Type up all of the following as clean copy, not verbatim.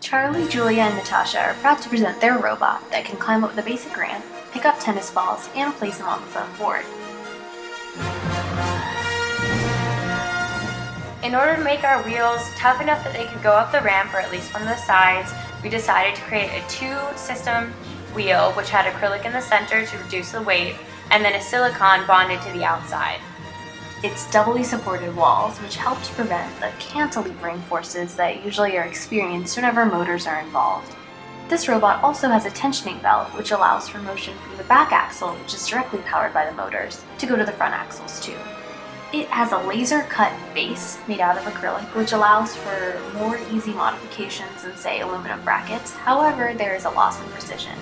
Charlie, Julia, and Natasha are proud to present their robot that can climb up the basic ramp, pick up tennis balls, and place them on the foam board. In order to make our wheels tough enough that they could go up the ramp or at least one of the sides, we decided to create a two-system wheel which had acrylic in the center to reduce the weight and then a silicone bonded to the outside. Its doubly supported walls, which help to prevent the cantilevering forces that usually are experienced whenever motors are involved. This robot also has a tensioning belt, which allows for motion from the back axle, which is directly powered by the motors, to go to the front axles too. It has a laser-cut base made out of acrylic, which allows for more easy modifications than, say, aluminum brackets. However, there is a loss in precision.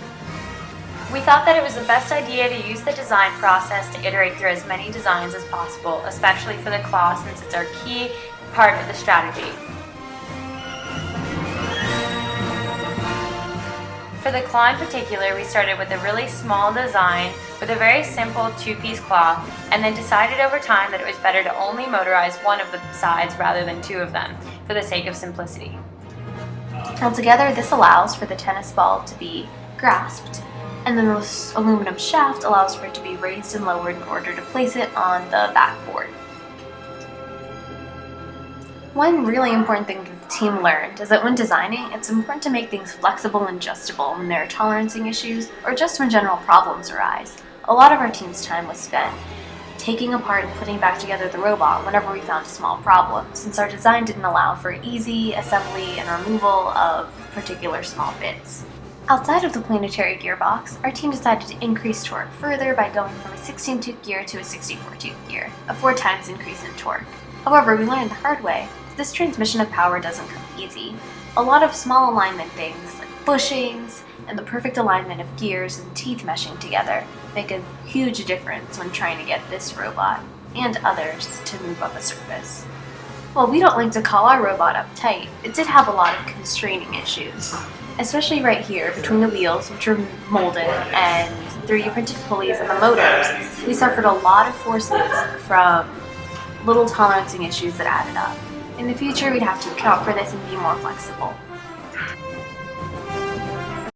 We thought that it was the best idea to use the design process to iterate through as many designs as possible, especially for the claw since it's our key part of the strategy. For the claw in particular, we started with a really small design with a very simple two-piece claw and then decided over time that it was better to only motorize one of the sides rather than two of them for the sake of simplicity. Altogether, this allows for the tennis ball to be grasped, and then the aluminum shaft allows for it to be raised and lowered in order to place it on the backboard. One really important thing that the team learned is that when designing, it's important to make things flexible and adjustable when there are tolerancing issues or just when general problems arise. A lot of our team's time was spent taking apart and putting back together the robot whenever we found a small problem, since our design didn't allow for easy assembly and removal of particular small bits. Outside of the planetary gearbox, our team decided to increase torque further by going from a 16-tooth gear to a 64-tooth gear, a 4 times increase in torque. However, we learned the hard way that this transmission of power doesn't come easy. A lot of small alignment things, like bushings and the perfect alignment of gears and teeth meshing together, make a huge difference when trying to get this robot, and others, to move up a surface. While we don't like to call our robot uptight, it did have a lot of constraining issues. Especially right here, between the wheels, which were molded, and 3D printed pulleys and the motors, we suffered a lot of forces from little tolerancing issues that added up. In the future, we'd have to account for this and be more flexible.